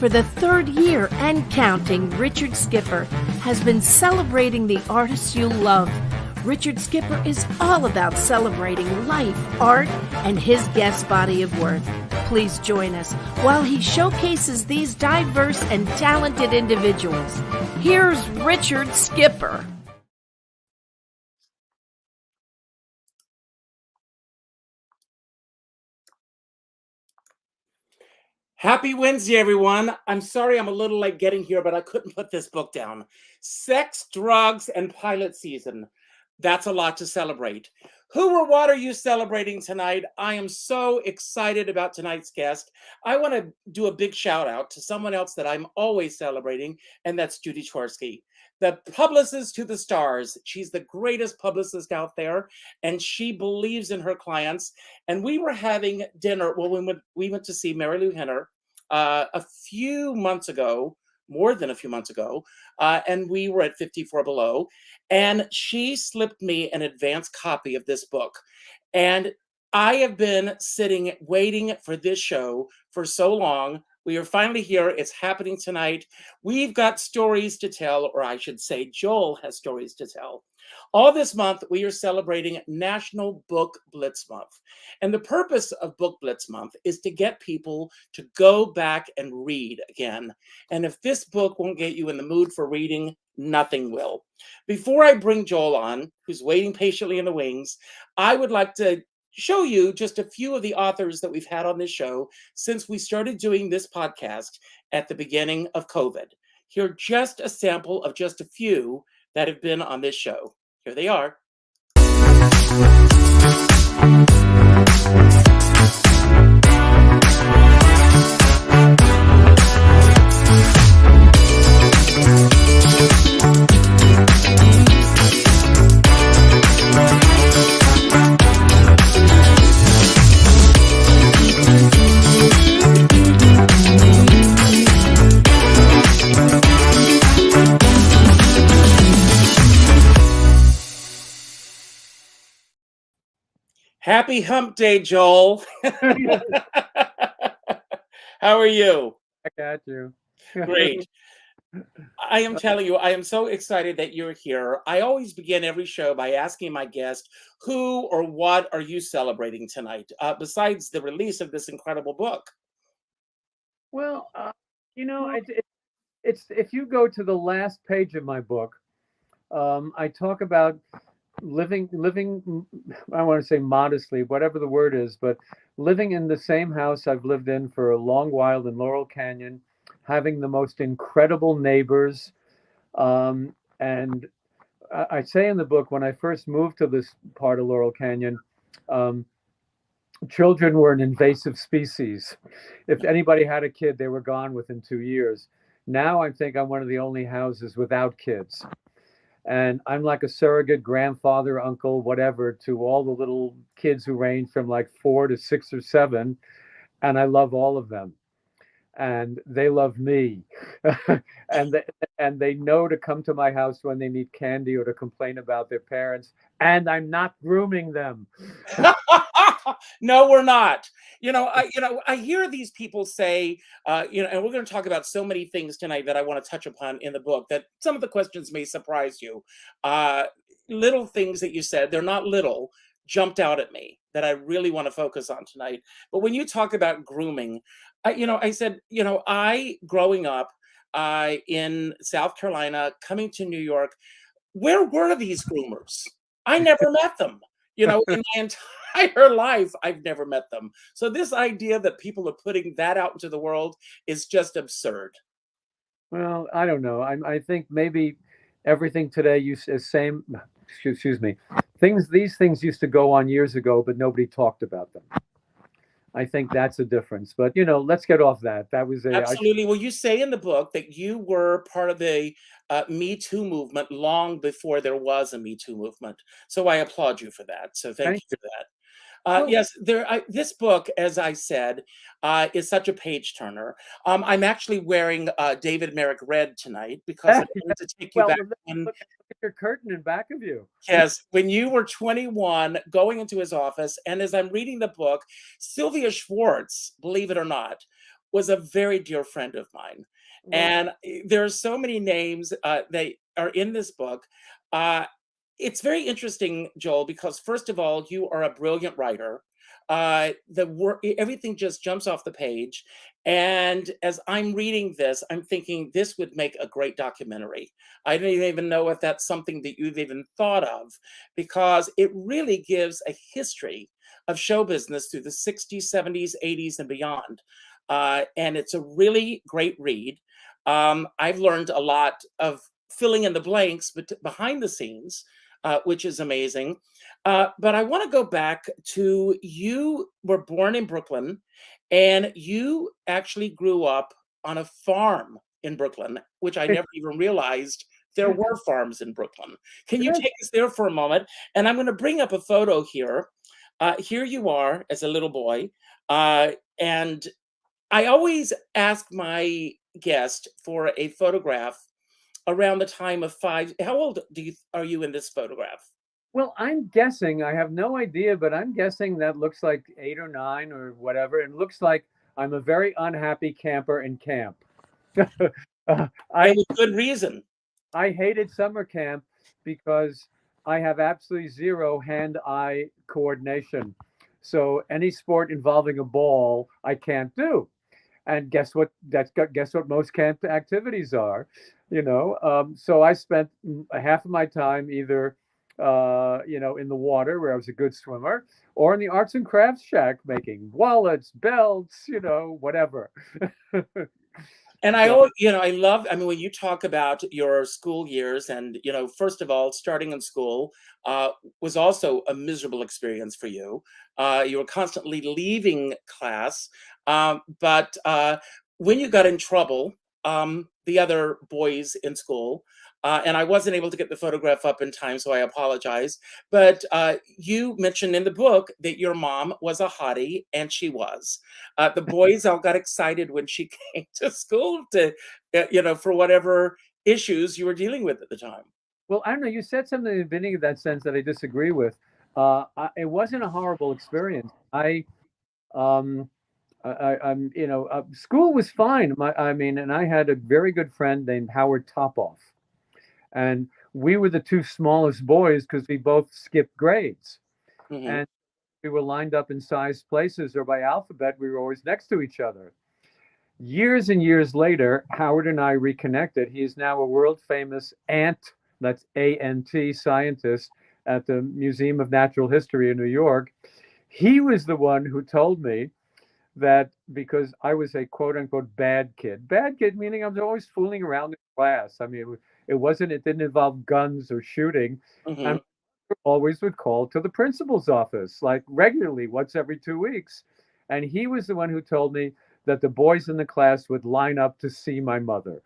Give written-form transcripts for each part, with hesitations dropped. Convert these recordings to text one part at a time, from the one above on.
For the third year and counting, Richard Skipper has been celebrating the artists you love. Richard Skipper is all about celebrating life, art, and his guest body of work. Please join us while he showcases these diverse and talented individuals. Here's Richard Skipper. Happy Wednesday, everyone. I'm sorry I'm a little late getting here, but I couldn't put this book down. Sex, Drugs, and Pilot Season. That's a lot to celebrate. Who or what are you celebrating tonight? I am so excited about tonight's guest. I want to do a big shout out to someone else that I'm always celebrating, and that's Judy Starsky, the publicist to the stars. She's the greatest publicist out there, and she believes in her clients. And we were having dinner. Well, we went to see Mary Lou Henner a few months ago, more than a few months ago, and we were at 54 Below, and she slipped me an advance copy of this book. And I have been sitting waiting for this show for so long. We are finally here. It's happening tonight. We've got stories to tell, or I should say Joel has stories to tell. All this month, we are celebrating National Book Blitz Month. And the purpose of Book Blitz Month is to get people to go back and read again. And if this book won't get you in the mood for reading, nothing will. Before I bring Joel on, who's waiting patiently in the wings, I would like to show you just a few of the authors that we've had on this show since we started doing this podcast at the beginning of COVID. Here are just a sample of just a few that have been on this show. Here they are. Happy Hump Day, Joel. How are you? I got you. Great. I am telling you, I am so excited that you're here. I always begin every show by asking my guest, who or what are you celebrating tonight, besides the release of this incredible book? Well, it's if you go to the last page of my book, I talk about living, I want to say modestly, whatever the word is, but living in the same house I've lived in for a long while in Laurel Canyon, having the most incredible neighbors. And I say in the book, when I first moved to this part of Laurel Canyon, children were an invasive species. If anybody had a kid, they were gone within 2 years. Now I think I'm one of the only houses without kids. And I'm like a surrogate grandfather, uncle, whatever, to all the little kids who range from like 4 to 6 or 7. And I love all of them. And they love me. and they know to come to my house when they need candy or to complain about their parents. And I'm not grooming them. No, we're not. I hear these people say, and we're going to talk about so many things tonight that I want to touch upon in the book, that some of the questions may surprise you. Little things that you said, they're not little, jumped out at me that I really want to focus on tonight. But when you talk about grooming, I said, I growing up in South Carolina, coming to New York, where were these groomers? I never met them. In my entire life, I've never met them. So this idea that people are putting that out into the world is just absurd. Well, I don't know. I think maybe everything today is same. Excuse me. These things used to go on years ago, but nobody talked about them. I think that's a difference. But let's get off that. That was Absolutely. Well, you say in the book that you were part of the Me Too movement long before there was a Me Too movement. So I applaud you for that. So thank you for that. Yes, this book, as I said, is such a page turner. I'm actually wearing David Merrick Red tonight because I wanted to take you back. Look at your curtain in back of you. Yes, when you were 21, going into his office, and as I'm reading the book, Sylvia Schwartz, believe it or not, was a very dear friend of mine. And there are so many names that are in this book. Uh, it's very interesting, Joel, because first of all, you are a brilliant writer. The work, everything just jumps off the page. And as I'm reading this, I'm thinking this would make a great documentary. I don't even know if that's something that you've even thought of, because it really gives a history of show business through the 60s, 70s, 80s, and beyond. And it's a really great read. I've learned a lot of filling in the blanks behind the scenes, which is amazing. But I want to go back to, you were born in Brooklyn, and you actually grew up on a farm in Brooklyn, which I never even realized there were farms in Brooklyn. Can you take us there for a moment? And I'm going to bring up a photo here. Here you are as a little boy. And I always ask my guest for a photograph around the time of 5. How old are you in this photograph? Well, I'm guessing, I have no idea, but I'm guessing that looks like 8 or 9 or whatever. It looks like I'm a very unhappy camper in camp. And with good reason. I hated summer camp because I have absolutely zero hand-eye coordination. So any sport involving a ball, I can't do. And guess what? Guess what most camp activities are, you know. So I spent half of my time either, you know, in the water where I was a good swimmer, or in the arts and crafts shack making wallets, belts, you know, whatever. And I always, you know, I love, I mean, when you talk about your school years, and, you know, first of all, starting in school was also a miserable experience for you. You were constantly leaving class. But when you got in trouble, the other boys in school, and I wasn't able to get the photograph up in time, so I apologize. But you mentioned in the book that your mom was a hottie, and she was. The boys all got excited when she came to school to, you know, for whatever issues you were dealing with at the time. Well, I don't know. You said something in the beginning of that sense that I disagree with. It wasn't a horrible experience. I'm, you know, school was fine. I mean, and I had a very good friend named Howard Topoff, and we were the two smallest boys because we both skipped grades, and we were lined up in sized places or by alphabet. We were always next to each other. Years and years later, Howard and I reconnected. He is now a world famous ant, that's ANT, scientist at the Museum of Natural History in New York. He was the one who told me that because I was a quote unquote bad kid meaning I was always fooling around in class. I mean, it didn't involve guns or shooting. And I always would call to the principal's office, like regularly, once every 2 weeks. And he was the one who told me that the boys in the class would line up to see my mother.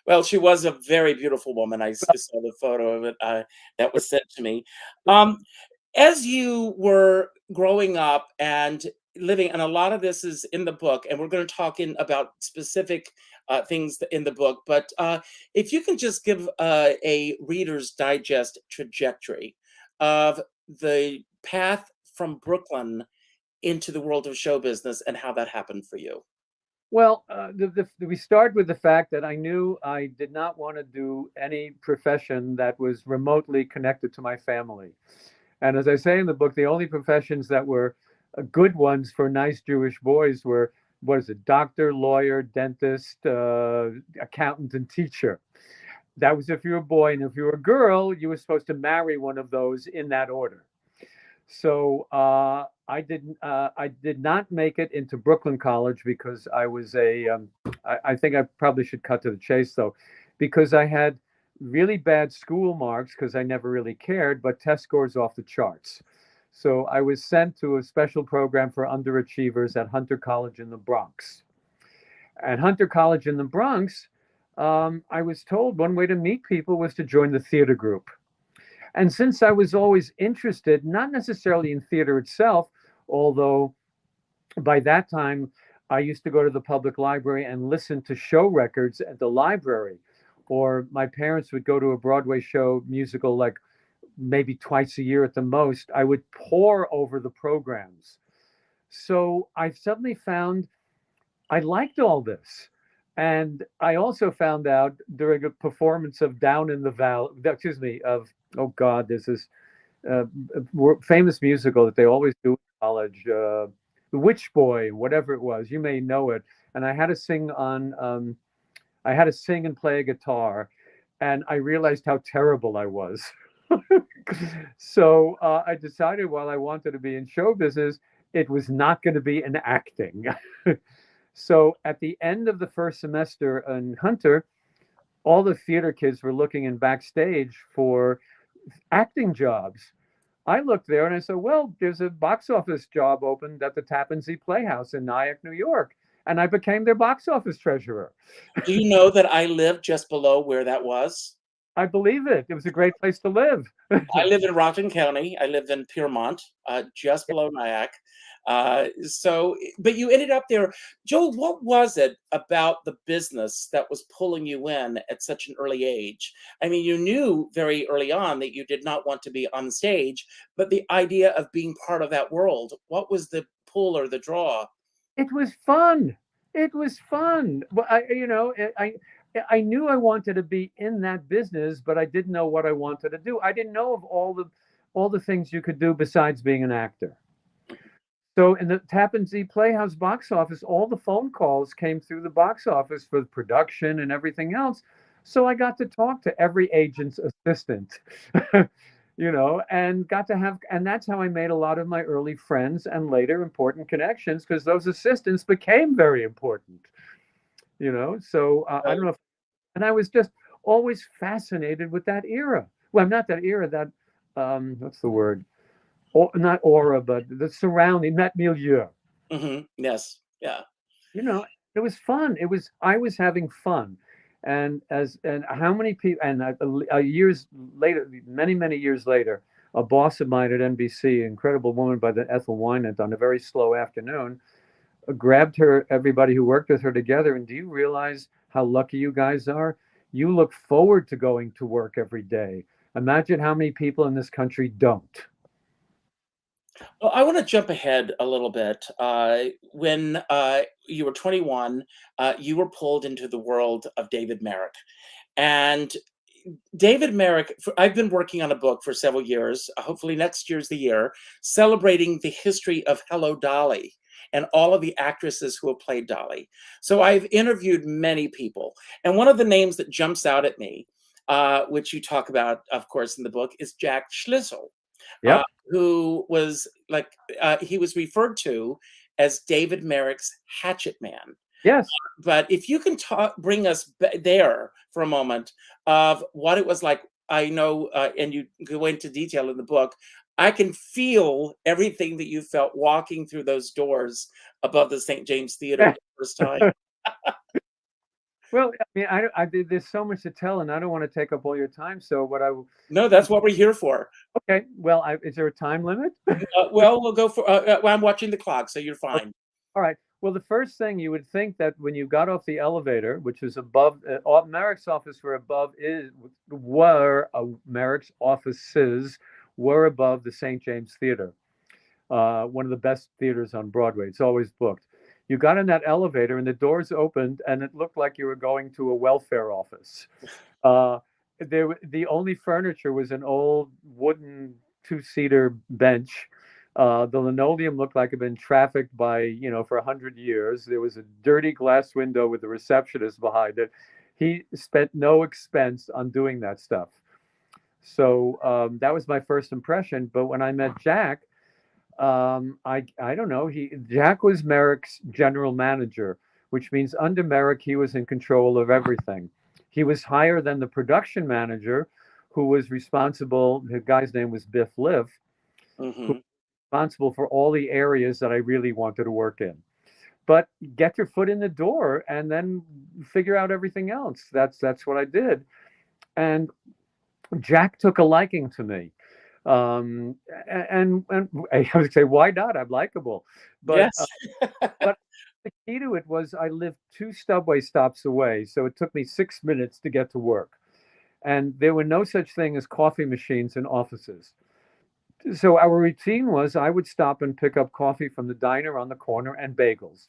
Well, she was a very beautiful woman. I saw the photo of it that was sent to me. As you were growing up and living, and a lot of this is in the book, and we're going to talk about specific things in the book, but if you can just give a Reader's Digest trajectory of the path from Brooklyn into the world of show business and how that happened for you. Well, we start with the fact that I knew I did not want to do any profession that was remotely connected to my family. And as I say in the book, the only professions that were good ones for nice Jewish boys were, what is it, doctor, lawyer, dentist, accountant, and teacher. That was if you were a boy. And if you were a girl, you were supposed to marry one of those in that order. So I did not make it into Brooklyn College because I was I think I probably should cut to the chase though, because I had really bad school marks because I never really cared, but test scores off the charts. So I was sent to a special program for underachievers at Hunter College in the Bronx. At Hunter College in the Bronx, I was told one way to meet people was to join the theater group. And since I was always interested, not necessarily in theater itself, although by that time I used to go to the public library and listen to show records at the library, or my parents would go to a Broadway show musical like maybe twice a year at the most. I would pore over the programs. So I suddenly found I liked all this. And I also found out during a performance of Down in the Valley, excuse me, of, oh God, there's this uh, famous musical that they always do in college, The Witch Boy, whatever it was. You may know it. And I had to sing and play a guitar, and I realized how terrible I was. So I decided while I wanted to be in show business, it was not going to be in acting. So at the end of the first semester in Hunter, all the theater kids were looking in backstage for acting jobs. I looked there and I said, well, there's a box office job opened at the Tappan Zee Playhouse in Nyack, New York. And I became their box office treasurer. Do you know that I lived just below where that was? I believe it. It was a great place to live. I live in Rockland County. I lived in Piermont, just below Nyack. But you ended up there. Joel, what was it about the business that was pulling you in at such an early age? I mean, you knew very early on that you did not want to be on stage, but the idea of being part of that world, what was the pull or the draw? It was fun. It was fun. Well, I knew I wanted to be in that business, but I didn't know what I wanted to do. I didn't know of all the things you could do besides being an actor. So in the Tappan Zee Playhouse box office, all the phone calls came through the box office for the production and everything else. So I got to talk to every agent's assistant, and and that's how I made a lot of my early friends and later important connections, because those assistants became very important, So I don't know and I was just always fascinated with that era. Well, not that era, that, what's the word? Not aura, but the surrounding, that milieu. Yes. Yeah. It was fun. I was having fun. And how many people, and years later, many, many years later, a boss of mine at NBC, an incredible woman by the Ethel Wynant, on a very slow afternoon, grabbed everybody who worked with her together. And do you realize how lucky you guys are? You look forward to going to work every day. Imagine how many people in this country don't. Well, I want to jump ahead a little bit. When you were 21, you were pulled into the world of David Merrick. And David Merrick, I've been working on a book for several years, hopefully next year's the year, celebrating the history of Hello, Dolly, and all of the actresses who have played Dolly. So I've interviewed many people. And one of the names that jumps out at me, which you talk about, of course, in the book, is Jack Schlissel. Yep. Who was he was referred to as David Merrick's hatchet man. Yes. But if you can bring us there for a moment of what it was like. I know, and you go into detail in the book, I can feel everything that you felt walking through those doors above the St. James Theater the first time. Well, I mean, there's so much to tell, and I don't want to take up all your time. So No, that's what we're here for. Okay. Well, is there a time limit? Well, we'll go for. I'm watching the clock, so you're fine. All right. Well, the first thing you would think that when you got off the elevator, which was above Merrick's office, Merrick's offices were above the St. James Theater, one of the best theaters on Broadway. It's always booked. You got in that elevator and the doors opened and it looked like you were going to a welfare office. The only furniture was an old wooden two-seater bench. The linoleum looked like it had been trafficked by, for 100 years. There was a dirty glass window with the receptionist behind it. He spent no expense on doing that stuff. So that was my first impression. But when I met Jack, I don't know. Jack was Merrick's general manager, which means under Merrick, he was in control of everything. He was higher than the production manager, who was responsible. The guy's name was Biff Liff, who was responsible for all the areas that I really wanted to work in. But get your foot in the door and then figure out everything else. That's what I did. And Jack took a liking to me. And I would say, why not? I'm likable. But, yes. But the key to it was I lived 2 subway stops away, so it took me 6 minutes to get to work. And there were no such thing as coffee machines in offices. So our routine was I would stop and pick up coffee from the diner on the corner and bagels.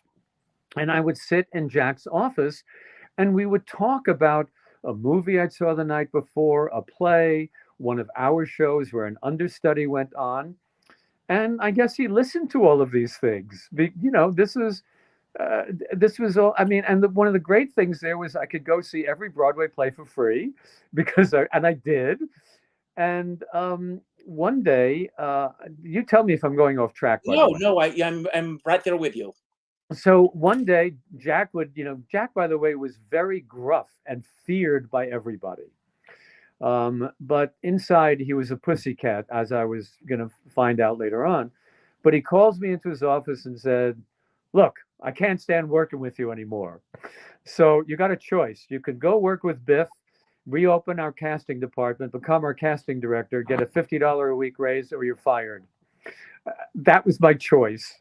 And I would sit in Jack's office and we would talk about a movie I saw the night before, a play, one of our shows where an understudy went on. And I guess he listened to all of these things. Uh, this was all. I mean, and one of the great things there was I could go see every Broadway play for free, and I did. And one day, you tell me if I'm going off track. By the No, way. no, I'm right there with you. So one day, Jack Jack, by the way, was very gruff and feared by everybody. But inside, he was a pussycat, as I was going to find out later on. But he calls me into his office and said, "Look, I can't stand working with you anymore. So you got a choice. You could go work with Biff, reopen our casting department, become our casting director, get a $50 a week raise, or you're fired." That was my choice.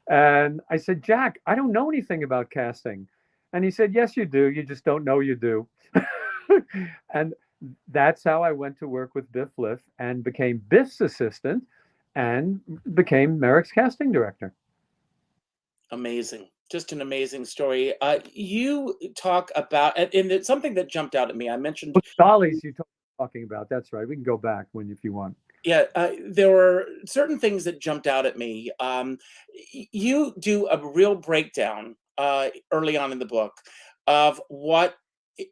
And I said, "Jack, I don't know anything about casting." And he said, "Yes, you do. You just don't know you do." And that's how I went to work with Biff Liff and became Biff's assistant and became Merrick's casting director. Amazing. Just an amazing story. You talk about, and it's something that jumped out at me. I mentioned Dollies you talking about. That's right. We can go back if you want. Yeah, there were certain things that jumped out at me. You do a real breakdown early on in the book of what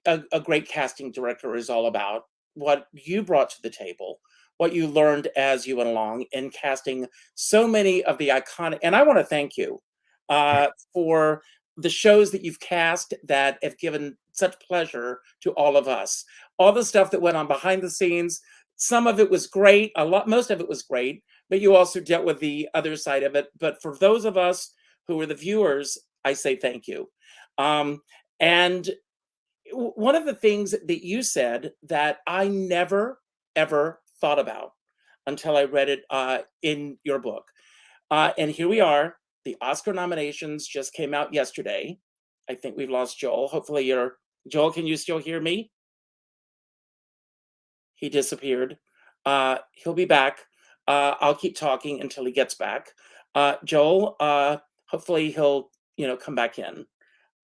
a great casting director is all about, what you brought to the table, what you learned as you went along in casting so many of the iconic. And I want to thank you for the shows that you've cast that have given such pleasure to all of us. All the stuff that went on behind the scenes. Some of it was great, most of it was great, but you also dealt with the other side of it. But for those of us who are the viewers, I say thank you. And one of the things that you said that I never, ever thought about until I read it in your book. And here we are. The Oscar nominations just came out yesterday. I think we've lost Joel. Hopefully Joel, can you still hear me? He disappeared. He'll be back. I'll keep talking until he gets back. Joel, hopefully he'll, come back in.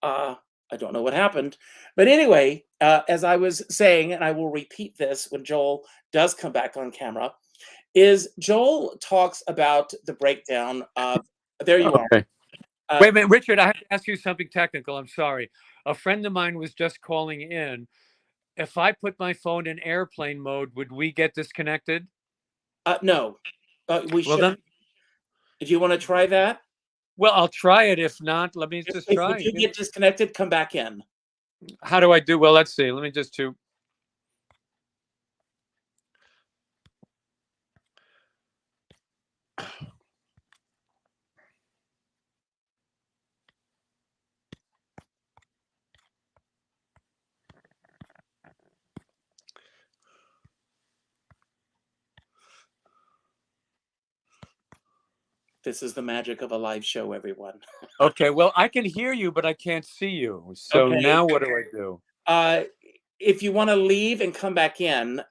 I don't know what happened. But anyway, as I was saying, and I will repeat this when Joel does come back on camera, is Joel talks about the breakdown of, there you are. Wait a minute, Richard, I have to ask you something technical. I'm sorry. A friend of mine was just calling in. If I put my phone in airplane mode, would we get disconnected? No, we should. Then, do you want to try that? Well, I'll try it. If not, let me just try. If you get disconnected, come back in. How do I do? Well, let's see. Let me just do. This is the magic of a live show, everyone. Okay, well, I can hear you, but I can't see you. So now what do I do? If you want to leave and come back in,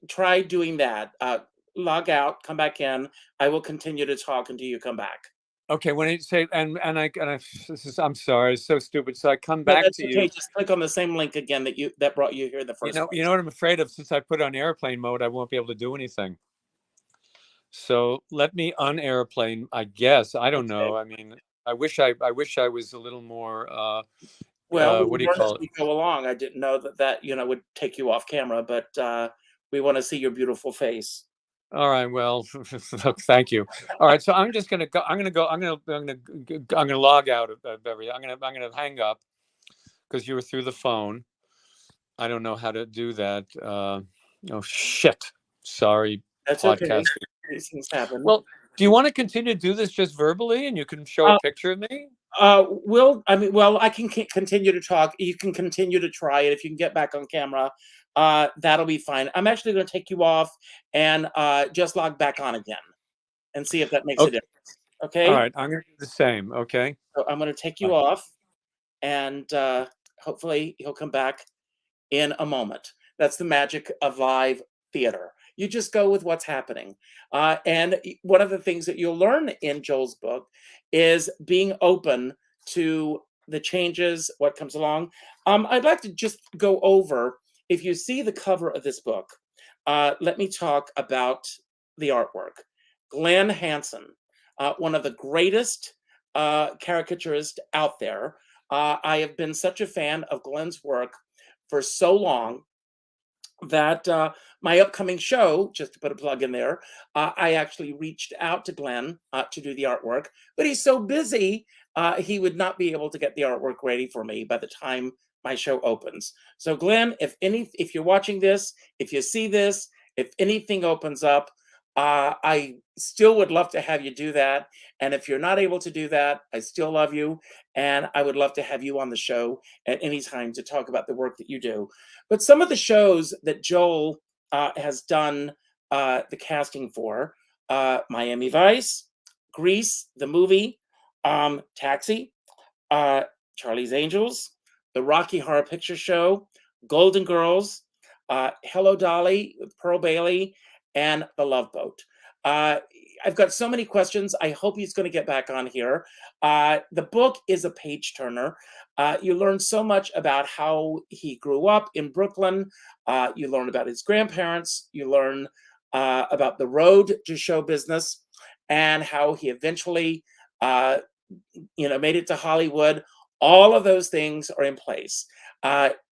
try doing that. Log out, come back in. I will continue to talk until you come back. Okay, when you say I'm sorry, it's so stupid. So I come back to you. Just click on the same link again that brought you here the first place. You know what I'm afraid of? Since I put it on airplane mode, I won't be able to do anything. So let me unairplane, I guess. I don't know. I mean, I wish I was a little more well, what do you call it? We go along. I didn't know that would take you off camera, but we want to see your beautiful face. All right. Well, thank you. All right. So I'm just gonna go. I'm gonna log out of everything. I'm gonna hang up because you were through the phone. I don't know how to do that. Oh shit! Sorry. That's okay. These things happen. Well, do you want to continue to do this just verbally, and you can show a picture of me? I can continue to talk. You can continue to try it if you can get back on camera. That'll be fine. I'm actually going to take you off and just log back on again and see if that makes a difference. Okay. All right. I'm going to do the same. Okay. So I'm going to take you off, and hopefully he'll come back in a moment. That's the magic of live theater. You just go with what's happening. And one of the things that you'll learn in Joel's book is being open to the changes, what comes along. I'd like to just go over, if you see the cover of this book, let me talk about the artwork. Glenn Hansen, one of the greatest caricaturists out there. I have been such a fan of Glenn's work for so long that my upcoming show, just to put a plug in there, I actually reached out to Glenn to do the artwork, but he's so busy, he would not be able to get the artwork ready for me by the time my show opens. So Glenn, if you're watching this, if you see this, if anything opens up, I still would love to have you do that. And if you're not able to do that, I still love you. And I would love to have you on the show at any time to talk about the work that you do. But some of the shows that Joel has done the casting for, Miami Vice, Grease, the movie, Taxi, Charlie's Angels, the Rocky Horror Picture Show, Golden Girls, Hello Dolly with Pearl Bailey, and The Love Boat. I've got so many questions. I hope he's going to get back on here. The book is a page turner. You learn so much about how he grew up in Brooklyn. You learn about his grandparents. You learn about the road to show business and how he eventually, made it to Hollywood. All of those things are in place.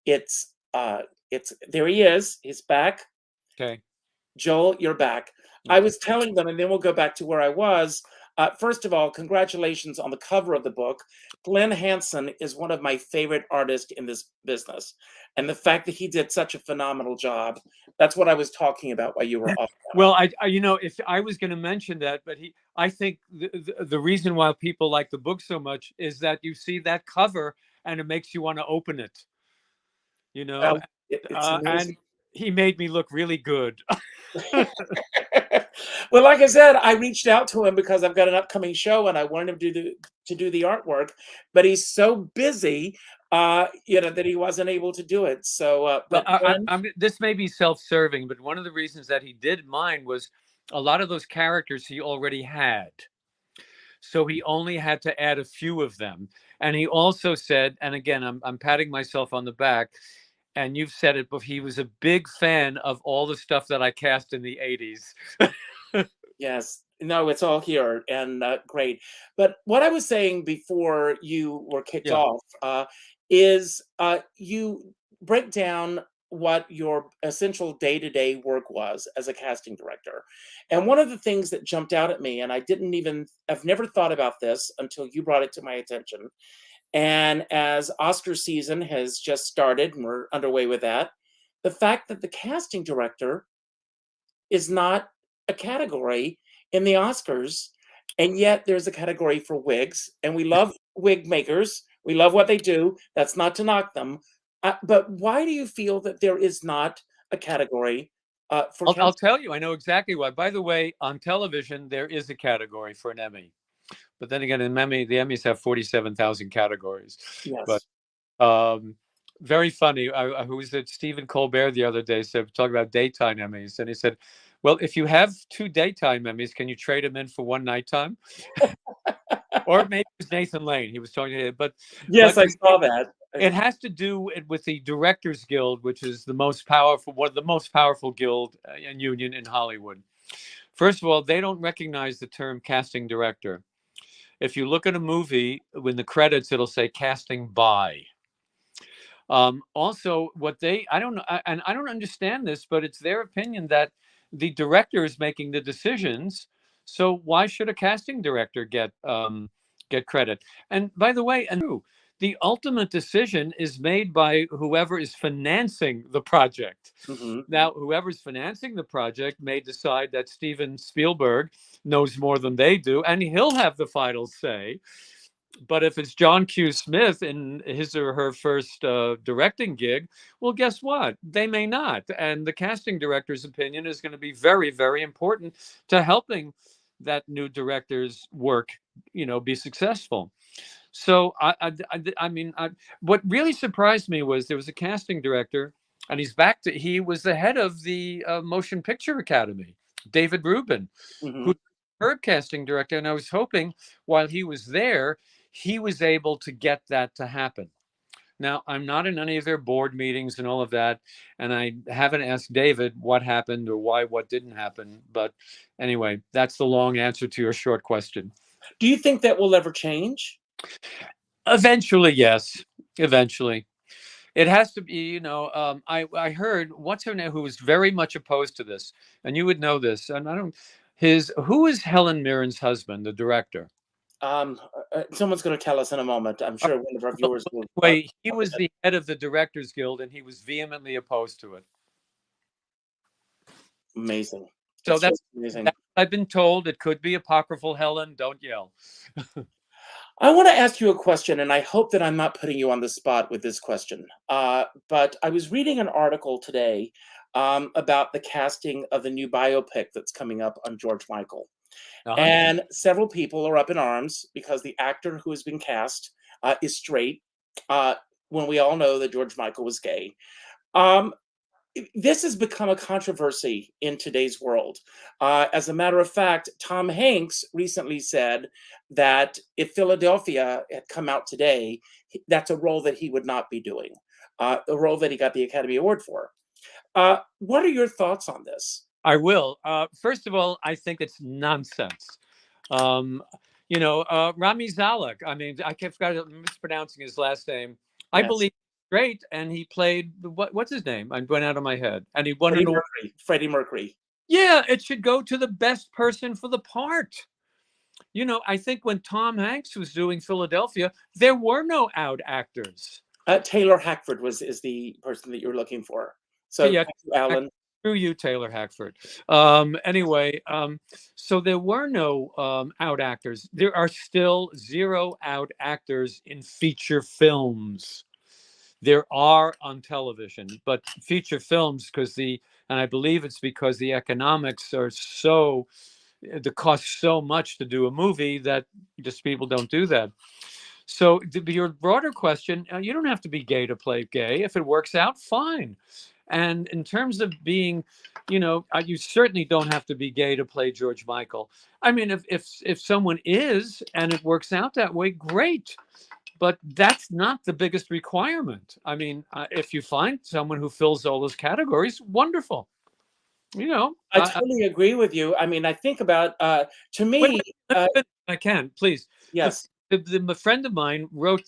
It's there he is. He's back. Okay. Joel, you're back. I was telling them, and then we'll go back to where I was. First of all, congratulations on the cover of the book. Glenn Hansen is one of my favorite artists in this business. And the fact that he did such a phenomenal job, that's what I was talking about while you were off. Well, I if I was going to mention that, but I think the reason why people like the book so much is that you see that cover and it makes you want to open it, and he made me look really good. Well, like I said, I reached out to him because I've got an upcoming show and I wanted him to do the artwork, but he's so busy, that he wasn't able to do it. So, this may be self-serving, but one of the reasons that he did mine was a lot of those characters he already had. So he only had to add a few of them. And he also said, and again, I'm patting myself on the back, and you've said it, but he was a big fan of all the stuff that I cast in the 80s. Yes. No, it's all here, and great. But what I was saying before you were kicked off is you break down what your essential day-to-day work was as a casting director. And one of the things that jumped out at me, and I've never thought about this until you brought it to my attention. And as Oscar season has just started and we're underway with that, the fact that the casting director is not a category in the Oscars, and yet there's a category for wigs, and we love wig makers. We love what they do. That's not to knock them. But why do you feel that there is not a category for I'll tell you, I know exactly why. By the way, on television, there is a category for an Emmy. But then again, the Emmys have 47,000 categories. Yes. But very funny. Who was it? Stephen Colbert the other day said, talking about daytime Emmys. And he said, well, if you have 2 daytime Emmys, can you trade them in for 1 nighttime? Or maybe it was Nathan Lane. He was talking to him. But yes, I saw that. It has to do with the Directors Guild, which is one of the most powerful guild and union in Hollywood. First of all, they don't recognize the term casting director. If you look at a movie, in the credits, it'll say casting by. Also, I don't understand this, but it's their opinion that the director is making the decisions. So why should a casting director get credit? And by the way, the ultimate decision is made by whoever is financing the project. Mm-hmm. Now, whoever's financing the project may decide that Steven Spielberg knows more than they do, and he'll have the final say. But if it's John Q. Smith in his or her first directing gig, well, guess what? They may not. And the casting director's opinion is going to be very, very important to helping that new director's work, be successful. So, what really surprised me was there was a casting director And he's back to, he was the head of the Motion Picture Academy, David Rubin, Mhm. who's her casting director. And I was hoping while he was there, he was able to get that to happen. Now, I'm not in any of their board meetings and all of that, and I haven't asked David what happened or why what didn't happen. But anyway, that's the long answer to your short question. Do you think that will ever change? Eventually, yes. Eventually. It has to be, I heard, what's her name, who was very much opposed to this, and you would know this, and I don't, who is Helen Mirren's husband, the director? Someone's going to tell us in a moment. I'm sure one of our Well, viewers will. anyway, he was the head of the Directors Guild, and he was vehemently opposed to it. Amazing. So that's amazing. what I've been told. It could be apocryphal. Helen, don't yell. I want to ask you a question, and I hope that I'm not putting you on the spot with this question. But I was reading an article today about the casting of the new biopic that's coming up on George Michael. And several people are up in arms because the actor who has been cast is straight, when we all know that George Michael was gay. This has become a controversy in today's world. As a matter of fact, Tom Hanks recently said that if Philadelphia had come out today, that's a role that he would not be doing, the role that he got the Academy Award for. What are your thoughts on this? I will. First of all, I think it's nonsense. Rami Zalek. I mean, I kept mispronouncing his last name. I believe he's great, and he played what's his name? I went out of my head, and he won an award. Freddie Mercury. Yeah, it should go to the best person for the part. I think when Tom Hanks was doing Philadelphia, there were no out actors. Taylor Hackford is the person that you're looking for. So, yeah, thank you, Alan. Through you, Taylor Hackford. Anyway, so there were no out actors. There are still 0 out actors in feature films. There are on television, but feature films, and I believe it's because the economics are so, the cost so much to do a movie that just people don't do that. So your broader question, you don't have to be gay to play gay. If it works out, fine. And in terms of being, you certainly don't have to be gay to play George Michael. I mean, if someone is and it works out that way, great. But that's not the biggest requirement. I mean, if you find someone who fills all those categories, wonderful. I totally agree with you. I mean, I think about, to me, I can, please. Yes. A friend of mine wrote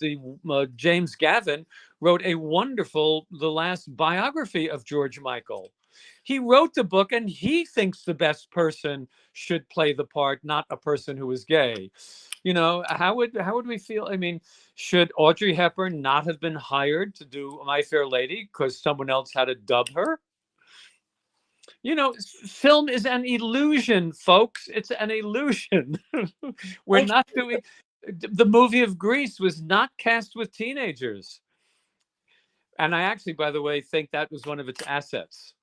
James Gavin wrote a wonderful, the last biography of George Michael. He wrote the book, and he thinks the best person should play the part, not a person who is gay. How would we feel? I mean, should Audrey Hepburn not have been hired to do My Fair Lady because someone else had to dub her? Film is an illusion, folks. It's an illusion. We're not doing. The movie of Grease was not cast with teenagers. And I actually, by the way, think that was one of its assets,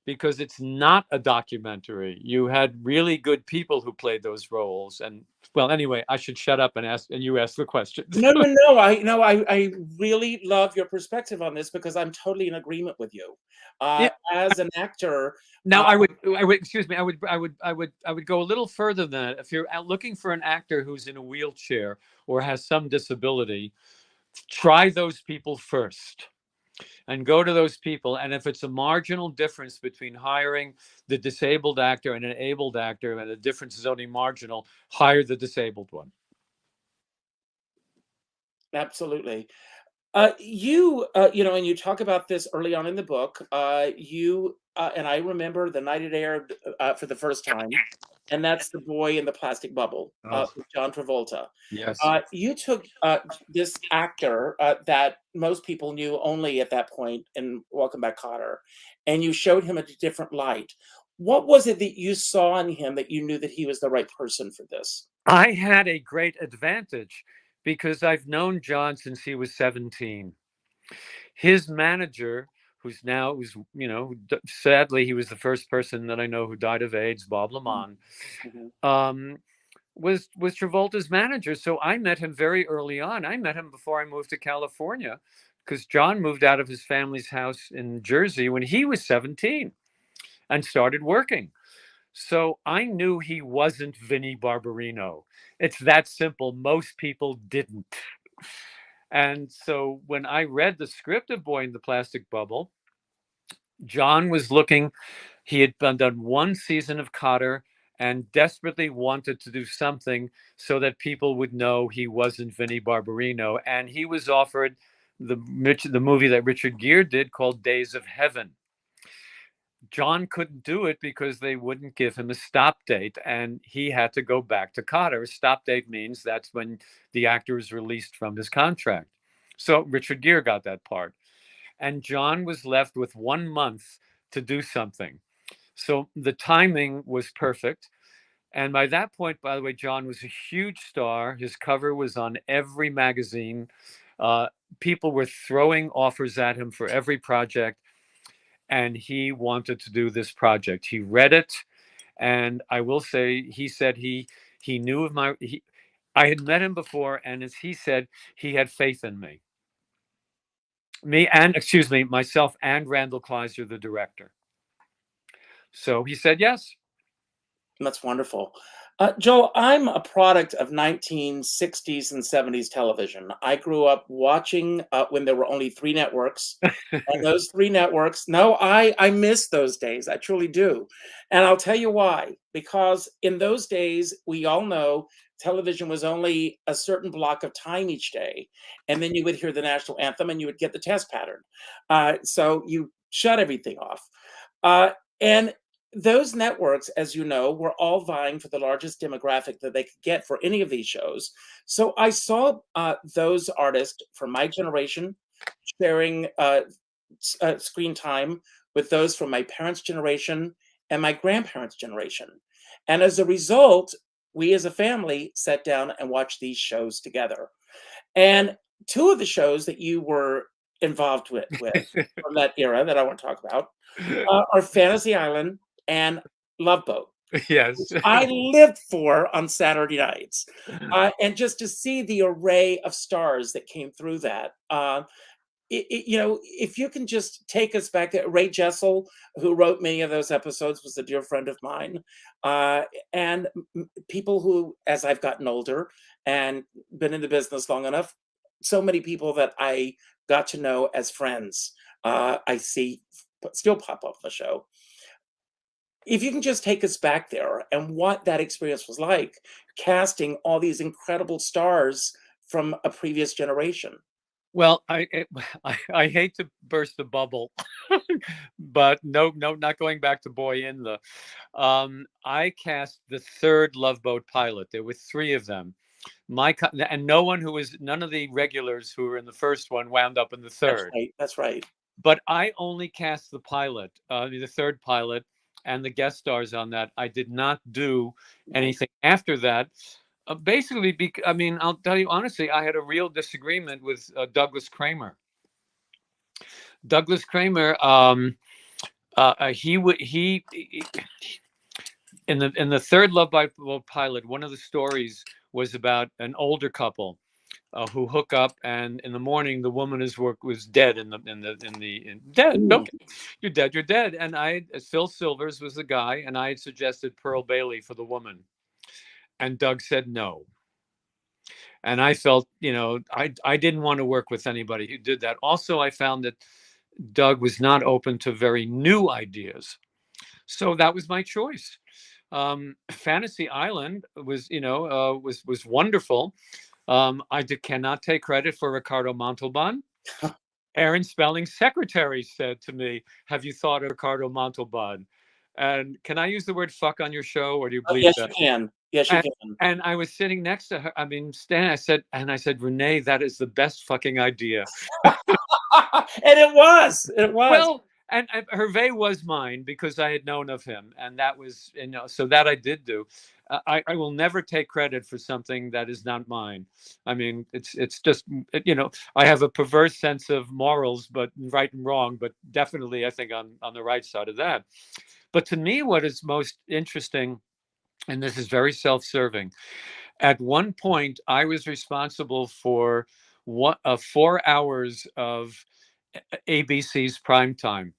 because it's not a documentary. You had really good people who played those roles. And well, anyway, I should shut up and you ask the questions. No. I really love your perspective on this, because I'm totally in agreement with you. As an actor. Now, I would excuse me. I would go a little further than that. If you're looking for an actor who's in a wheelchair or has some disability, try those people first. And go to those people. And if it's a marginal difference between hiring the disabled actor and an abled actor, and the difference is only marginal, hire the disabled one. Absolutely. And you talk about this early on in the book. And I remember the night it aired for the first time, and that's The Boy in the Plastic Bubble, with John Travolta. Yes. You took this actor that most people knew only at that point in Welcome Back, Kotter, and you showed him a different light. What was it that you saw in him that you knew that he was the right person for this? I had a great advantage because I've known John since he was 17. His manager, sadly, he was the first person that I know who died of AIDS, Bob Lamont, was Travolta's manager. So I met him very early on. I met him before I moved to California, because John moved out of his family's house in Jersey when he was 17 and started working. So I knew he wasn't Vinnie Barbarino. It's that simple. Most people didn't. And so when I read the script of Boy in the Plastic Bubble, John was looking, he had done one season of Cotter and desperately wanted to do something so that people would know he wasn't Vinnie Barbarino. And he was offered the movie that Richard Gere did called Days of Heaven. John couldn't do it because they wouldn't give him a stop date, and he had to go back to Cotter. A stop date means that's when the actor is released from his contract. So Richard Gere got that part. And John was left with 1 month to do something. So the timing was perfect. And by that point, by the way, John was a huge star. His cover was on every magazine. People were throwing offers at him for every project. And he wanted to do this project. He read it. And I will say, he said he knew of I had met him before. And as he said, he had faith in me. Myself and Randall Kleiser, the director. So he said yes. That's wonderful. Joe, I'm a product of 1960s and 70s television. I grew up watching when there were only 3 networks. And those 3 networks, I miss those days. I truly do. And I'll tell you why. Because in those days, we all know television was only a certain block of time each day. And then you would hear the national anthem and you would get the test pattern. So you shut everything off. And those networks, as you know, were all vying for the largest demographic that they could get for any of these shows. So I saw those artists from my generation sharing screen time with those from my parents' generation and my grandparents' generation. And as a result, we as a family sat down and watched these shows together. And 2 of the shows that you were involved with from that era that I want to talk about are Fantasy Island and Love Boat. Yes. I lived for on Saturday nights. And just to see the array of stars that came through that, if you can just take us back to Ray Jessel, who wrote many of those episodes, was a dear friend of mine. And people who, as I've gotten older and been in the business long enough, so many people that I got to know as friends, I see still pop up on the show. If you can just take us back there and what that experience was like, casting all these incredible stars from a previous generation. Well, I hate to burst the bubble, but no, not going back to Boy in the. I cast the 3rd Love Boat pilot. There were 3 of them. And none of the regulars who were in the first one wound up in the 3rd. That's right. But I only cast the pilot, the 3rd pilot, and the guest stars on that. I did not do anything after that. Basically, I'll tell you honestly, I had a real disagreement with Douglas Kramer. Douglas Kramer, he in the 3rd Love Boat pilot, one of the stories was about an older couple who hook up, and in the morning the woman was dead dead. No, you're dead. And Phil Silvers was the guy, and I had suggested Pearl Bailey for the woman, and Doug said no. And I felt, I didn't want to work with anybody who did that. Also, I found that Doug was not open to very new ideas, so that was my choice. Fantasy Island was wonderful. I cannot take credit for Ricardo Montalban. Aaron Spelling's secretary said to me, "Have you thought of Ricardo Montalban?" And can I use the word "fuck" on your show, or do you believe yes, that? you can. Yes, you can. And I was sitting next to her. Stan. I said, "Renee, that is the best fucking idea." And it was. Well, and Hervé was mine because I had known of him, and that was, so that I did do. I will never take credit for something that is not mine. It's just, I have a perverse sense of morals, but right and wrong, but definitely I think on the right side of that. But to me, what is most interesting, and this is very self-serving, at one point I was responsible for 4 hours of ABC's prime time.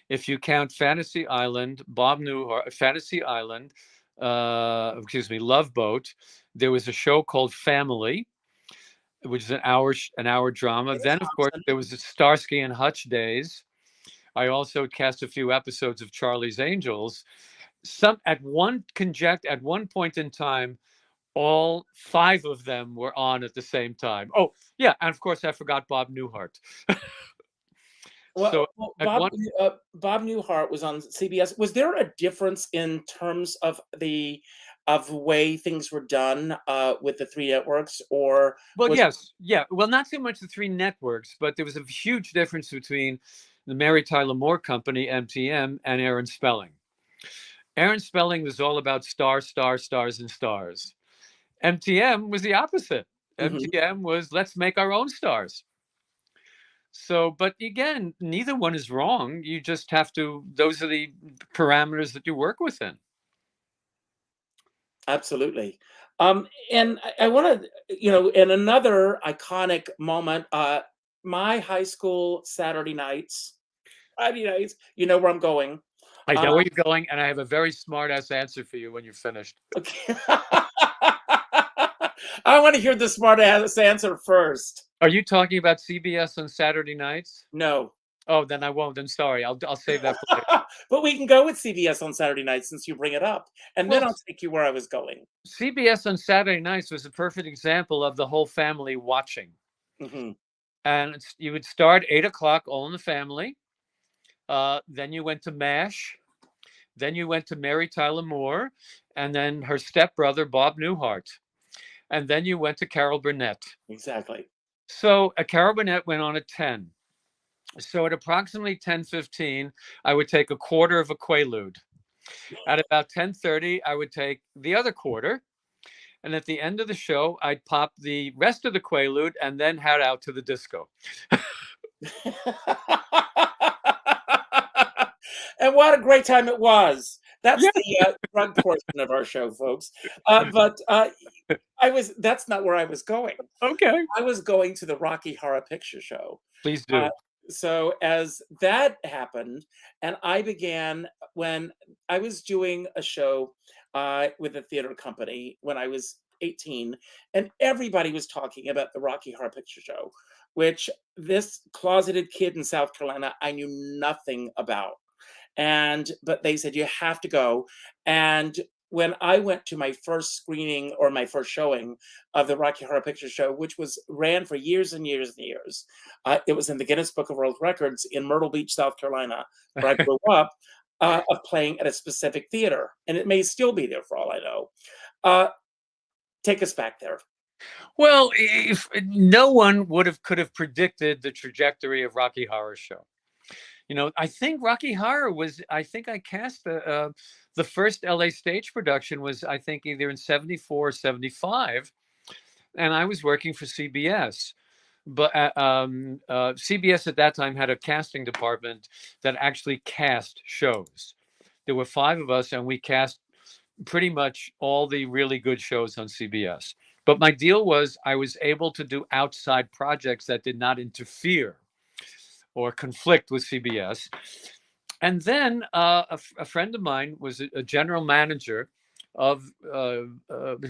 If you count Fantasy Island, Bob Newhart, Fantasy Island, Love Boat, there was a show called Family, which is an hour drama. It is Then, of course, awesome. there was the Starsky and Hutch days. I also cast a few episodes of Charlie's Angels. At one point in time, all 5 of them were on at the same time. Oh, yeah, and of course I forgot Bob Newhart. So Bob Newhart was on CBS. Was there a difference in terms of the way things were done with the 3 networks, or? Well, yes, yeah. Well, not so much the 3 networks, but there was a huge difference between the Mary Tyler Moore Company, MTM, and Aaron Spelling. Aaron Spelling was all about stars, and stars. MTM was the opposite. MTM was, let's make our own stars. So, but again, neither one is wrong. You just have to, those are the parameters that you work within. Absolutely. And I want to, in another iconic moment, my high school Saturday nights, you know where I'm going. I know where you're going, and I have a very smart-ass answer for you when you're finished. Okay. I want to hear the smart-ass answer first. Are you talking about CBS on Saturday nights? No. Oh, then I won't. I'm sorry. I'll save that for later. But we can go with CBS on Saturday nights since you bring it up, and then I'll take you where I was going. CBS on Saturday nights was a perfect example of the whole family watching. And you would start 8 o'clock, All in the Family. Then you went to MASH. Then you went to Mary Tyler Moore, and then her stepbrother, Bob Newhart. And then you went to Carol Burnett. Exactly. So Carol Burnett went on at 10. So at approximately 10:15, I would take a quarter of a Quaalude. At about 10:30, I would take the other quarter. And at the end of the show, I'd pop the rest of the Quaalude and then head out to the disco. And what a great time it was. That's the drug portion of our show, folks. But that's not where I was going. Okay. I was going to the Rocky Horror Picture Show. Please do. So as that happened, and I began when I was doing a show with a theater company when I was 18, and everybody was talking about the Rocky Horror Picture Show, which this closeted kid in South Carolina, I knew nothing about. But they said, you have to go. And when I went to my first screening or my first showing of the Rocky Horror Picture Show, which ran for years and years and years, it was in the Guinness Book of World Records in Myrtle Beach, South Carolina, where I grew up, of playing at a specific theater. And it may still be there for all I know. Take us back there. Well, if no one could have predicted the trajectory of Rocky Horror Show. I think Rocky Horror I cast the first LA stage production was, I think, either in 74 or 75. And I was working for CBS. But CBS at that time had a casting department that actually cast shows. There were 5 of us, and we cast pretty much all the really good shows on CBS. But my deal was I was able to do outside projects that did not interfere or conflict with CBS. And then a friend of mine was a general manager of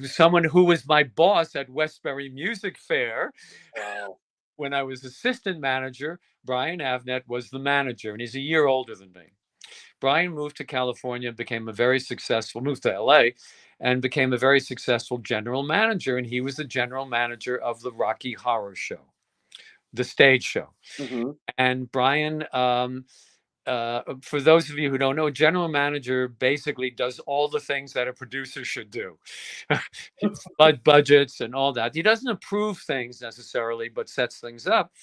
someone who was my boss at Westbury Music Fair. Wow. When I was assistant manager, Brian Avnet was the manager, and he's a year older than me. Brian moved to California, moved to LA, and became a very successful general manager. And he was the general manager of the Rocky Horror Show, the stage show. And Brian, for those of you who don't know, general manager basically does all the things that a producer should do. Budgets and all that. He doesn't approve things necessarily, but sets things up.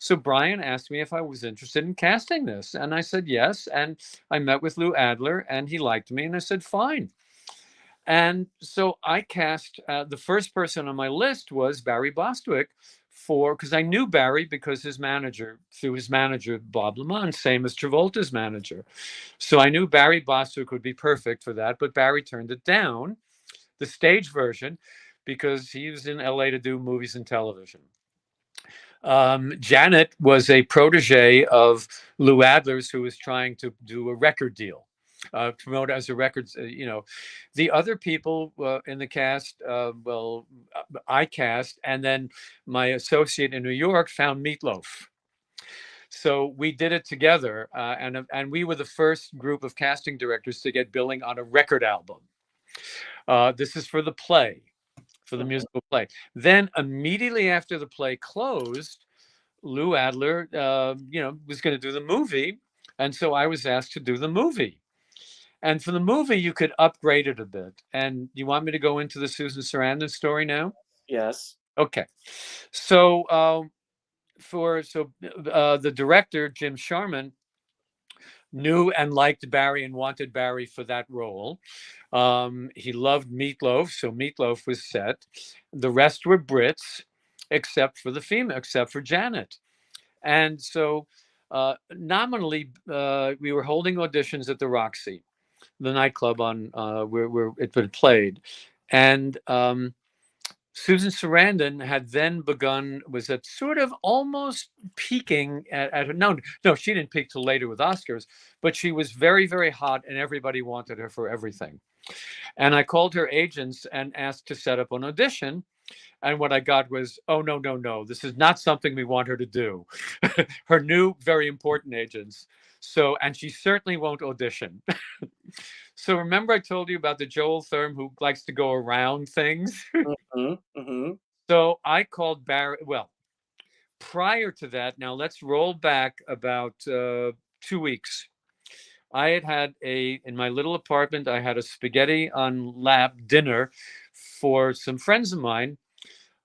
So Brian asked me if I was interested in casting this. And I said yes. And I met with Lou Adler, and he liked me. And I said, fine. And so I cast, the first person on my list was Barry Bostwick, because I knew Barry because through his manager, Bob Lamont, same as Travolta's manager. So I knew Barry Bostwick would be perfect for that, but Barry turned it down, the stage version, because he was in LA to do movies and television. Janet was a protege of Lou Adler's, who was trying to do a record deal, promote as a record. The other people in the cast, I cast, and then my associate in New York found Meatloaf. So we did it together, and we were the first group of casting directors to get billing on a record album. This is for the play, for the musical play. Then immediately after the play closed, Lou Adler, was going to do the movie, and so I was asked to do the movie. And for the movie, you could upgrade it a bit. And you want me to go into the Susan Sarandon story now? Yes. Okay. So the director, Jim Sharman, knew and liked Barry and wanted Barry for that role. He loved Meatloaf, so Meatloaf was set. The rest were Brits, except for the female, except for Janet. And so nominally, we were holding auditions at the Roxy, the nightclub on where it had played. And Susan Sarandon had then was at sort of almost peaking at no, she didn't peak till later with Oscars, but she was very, very hot and everybody wanted her for everything. And I called her agents and asked to set up an audition. And what I got was, oh, no, this is not something we want her to do. Her new, very important agents. So, and she certainly won't audition. So remember I told you about the Joel Thurm who likes to go around things? So I called Barry. Well, prior to that, now let's roll back about 2 weeks. I had in my little apartment, I had a spaghetti on lap dinner for some friends of mine.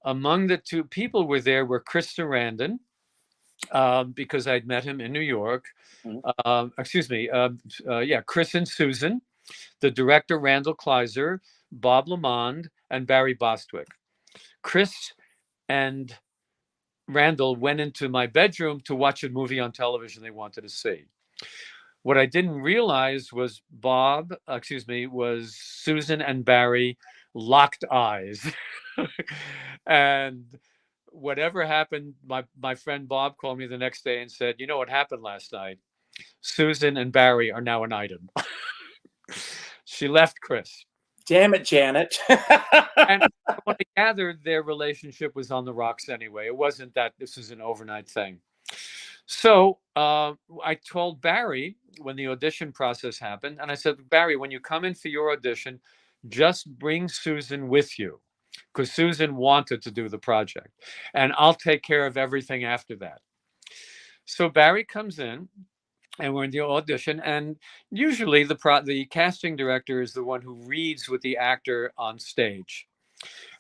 Among the two people were there were Chris Sarandon, because I'd met him in New York. Chris and Susan, the director Randall Kleiser, Bob Lamond, and Barry Bostwick. Chris and Randall went into my bedroom to watch a movie on television they wanted to see. What I didn't realize was Susan and Barry locked eyes. And whatever happened, my friend Bob called me the next day and said, you know what happened last night? Susan and Barry are now an item. She left Chris. Damn it, Janet. And what I gathered, their relationship was on the rocks anyway. It wasn't that this was an overnight thing. So I told Barry when the audition process happened, and I said, Barry, when you come in for your audition, just bring Susan with you, because Susan wanted to do the project, and I'll take care of everything after that. So Barry comes in, and we're in the audition, and usually the casting director is the one who reads with the actor on stage.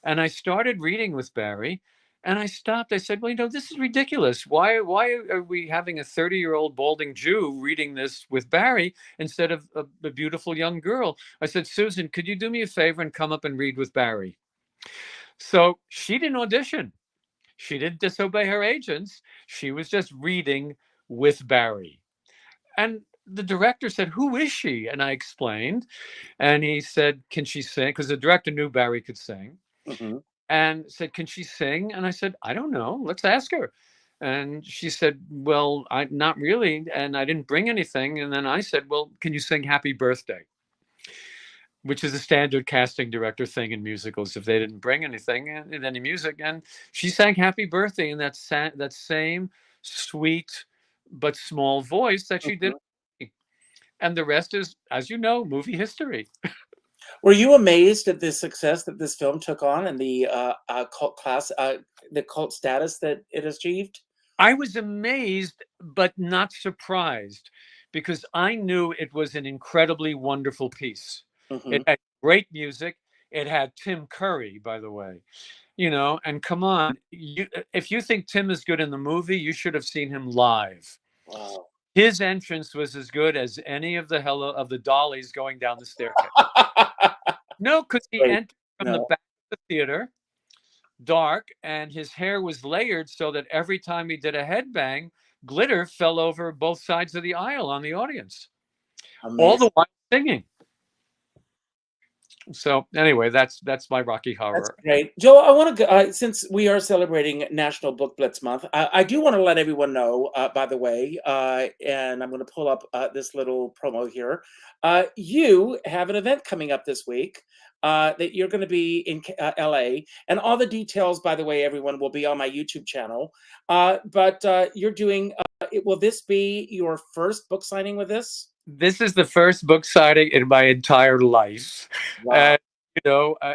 And I started reading with Barry, and I stopped. I said, well, this is ridiculous. Why are we having a 30-year-old balding Jew reading this with Barry instead of a beautiful young girl? I said, Susan, could you do me a favor and come up and read with Barry? So she didn't audition. She didn't disobey her agents. She was just reading with Barry. And the director said, who is she? And I explained. And he said, can she sing? Because the director knew Barry could sing. And said, can she sing? And I said, I don't know. Let's ask her. And she said, well, not really. And I didn't bring anything. And then I said, well, can you sing Happy Birthday? Which is a standard casting director thing in musicals. If they didn't bring anything, any music. And she sang Happy Birthday in that same sweet but small voice that she did. And the rest is, as you know, movie history. Were you amazed at the success that this film took on and the cult status that it achieved? I was amazed, but not surprised, because I knew it was an incredibly wonderful piece. It had great music. It had Tim Curry, by the way. And come on, if you think Tim is good in the movie, you should have seen him live. Wow. His entrance was as good as any of the dollies going down the staircase. No, because he entered from the back of the theater, dark, and his hair was layered so that every time he did a headbang, glitter fell over both sides of the aisle on the audience. Amazing. All the while singing. So anyway, that's my Rocky That's Horror. great. Joe, I want to, since we are celebrating National Book Blitz Month, I do want to let everyone know, by the way, and I'm going to pull up this little promo here. You have an event coming up this week that you're going to be in LA, and all the details, by the way, everyone, will be on my YouTube channel. But you're doing, will this be your first book signing with this? This is the first book signing in my entire life. Wow.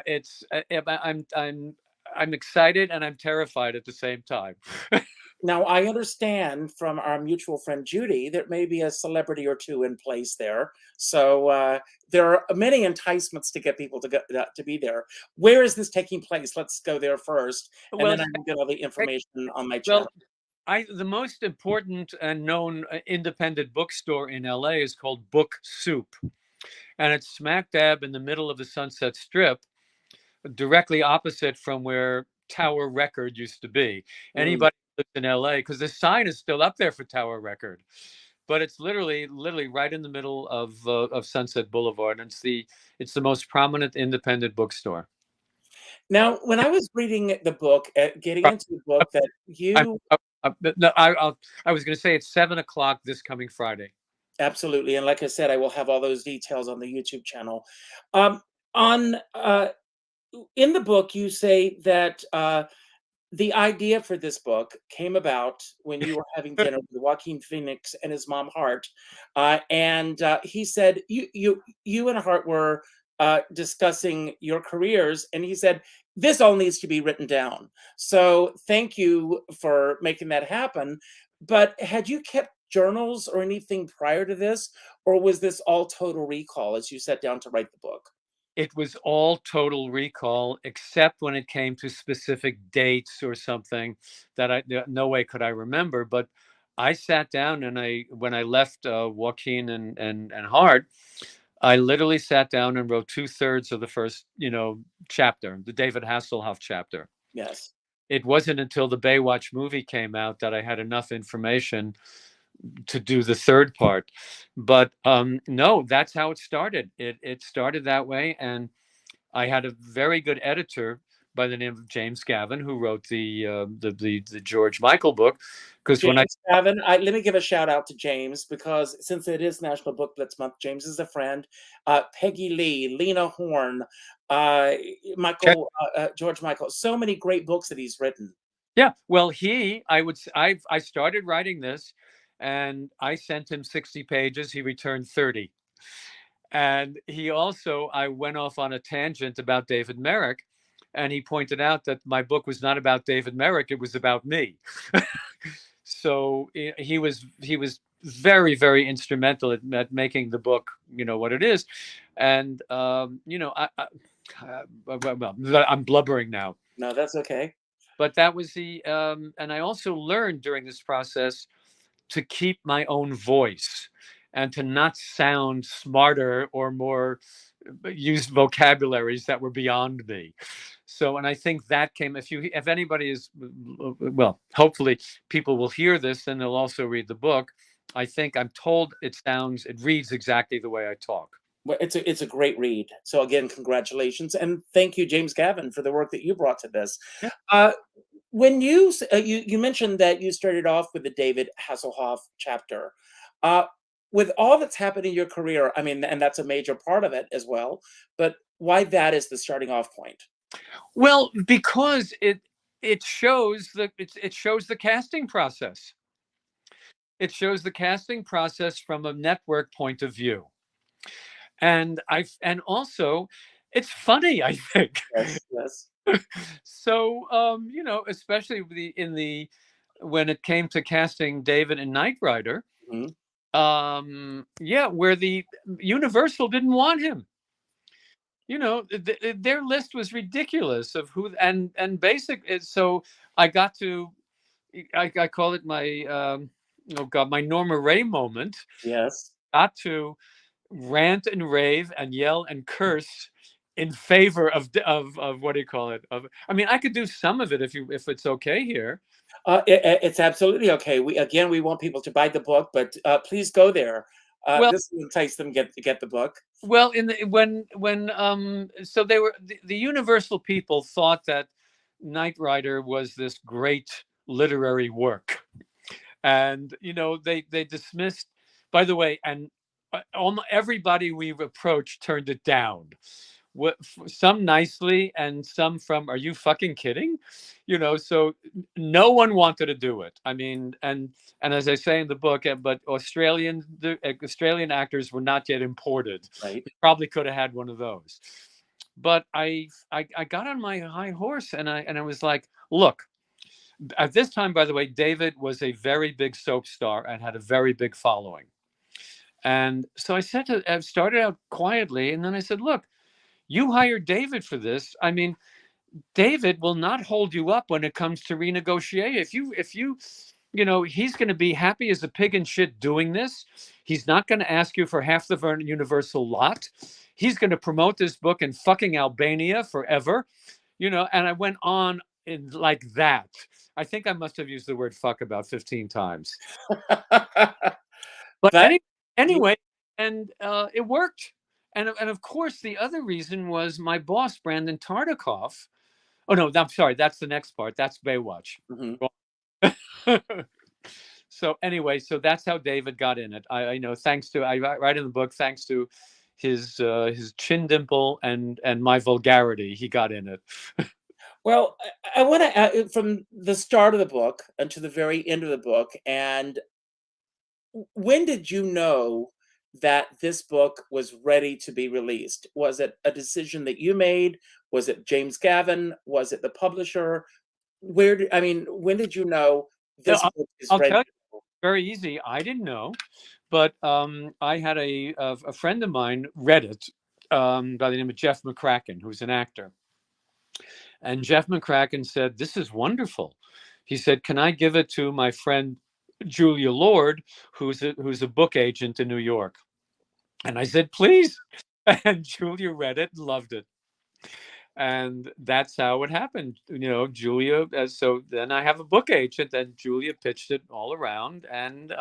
It's I'm excited and I'm terrified at the same time. Now, I understand from our mutual friend Judy there may be a celebrity or two in place there. So there are many enticements to get people to go, to be there. Where is this taking place? Let's go there first, and Well, then I will get all the information on my well, channel. the most important and known independent bookstore in LA is called Book Soup, and it's smack dab in the middle of the Sunset Strip, directly opposite from where Tower Record used to be. Mm. Anybody who lives in LA, because the sign is still up there for Tower Record, but it's literally right in the middle of Sunset Boulevard, and it's the most prominent independent bookstore. Now, when I was reading the book, getting into the book, that you No, I was going to say it's 7 o'clock this coming Friday. absolutely, and like I said, I will have all those details on the YouTube channel. On in the book, you say that the idea for this book came about when you were having dinner with Joaquin Phoenix and his mom Hart, and he said you and Hart were discussing your careers, and he said this all needs to be written down. So thank you for making that happen. But had you kept journals or anything prior to this, or was this all total recall as you sat down to write the book? It was all total recall, except when it came to specific dates or something that no way could I remember. But I sat down and when I left Joaquin and Hart, I literally sat down and wrote 2/3 of the first, chapter, the David Hasselhoff chapter. Yes. It wasn't until the Baywatch movie came out that I had enough information to do the third part. But no, that's how it started. It started that way, and I had a very good editor by the name of James Gavin, who wrote the George Michael book. Because when James Gavin, let me give a shout out to James, because since it is National Book Blitz Month, James is a friend. Peggy Lee, Lena Horne, Michael, George Michael, so many great books that he's written. Yeah, well, I started writing this, and I sent him 60 pages. He returned 30. And I went off on a tangent about David Merrick, and he pointed out that my book was not about David Merrick, it was about me. So he was very, very instrumental at making the book, what it is. And well, I'm blubbering now. No, that's okay. But that was and I also learned during this process to keep my own voice and to not sound smarter or more use vocabularies that were beyond me. So, and I think that came, if anybody is, well, hopefully people will hear this and they'll also read the book. I'm told it reads exactly the way I talk. Well, it's a great read. So again, congratulations, and thank you, James Gavin, for the work that you brought to this. Yeah. When you mentioned that you started off with the David Hasselhoff chapter, with all that's happened in your career, I mean, and that's a major part of it as well. But why that is the starting off point? Well, because it shows the casting process. It shows the casting process from a network point of view. And also it's funny, I think. Yes. So especially when it came to casting David in Knight Rider, where the Universal didn't want him. Their list was ridiculous of who, and so I got to, I call it my my Norma Ray moment. Yes. Got to rant and rave and yell and curse in favor of what do you call it? I mean, I could do some of it if it's okay here. It's absolutely okay. We want people to buy the book, but please go there. Well, This will entice them to get the book. well, so they were the Universal people thought that Knight Rider was this great literary work, and they dismissed. By the way, and almost everybody we've approached turned it down. Some nicely, and some from, "Are you fucking kidding?" So no one wanted to do it. I mean, and as I say in the book, but the Australian actors were not yet imported. Right. They probably could have had one of those. But I got on my high horse, and I was like, look. At this time, by the way, David was a very big soap star and had a very big following. And so I started out quietly, and then I said, look, you hired David for this. I mean, David will not hold you up when it comes to renegotiate. If you he's going to be happy as a pig in shit doing this. He's not going to ask you for half the Universal lot. He's going to promote this book in fucking Albania forever. And I went on in like that. I think I must have used the word fuck about 15 times. But anyway, and it worked. And of course, the other reason was my boss, Brandon Tartikoff. Oh, no, I'm sorry. That's the next part. That's Baywatch. Mm-hmm. So anyway, so that's how David got in it. I know, I write in the book, thanks to his chin dimple and my vulgarity, he got in it. Well, I want to, from the start of the book and to the very end of the book, and when did you know that this book was ready to be released? Was it a decision that you made? Was it James Gavin? Was it the publisher? When did you know this book is ready? Tell you, very easy. I didn't know, but I had a friend of mine read it by the name of Jeff McCracken, who's an actor. And Jeff McCracken said, "This is wonderful." He said, "Can I give it to my friend Julia Lord, who's a book agent in New York?" And I said, "Please." And Julia read it and loved it. And that's how it happened. Julia, so then I have a book agent, and Julia pitched it all around. And,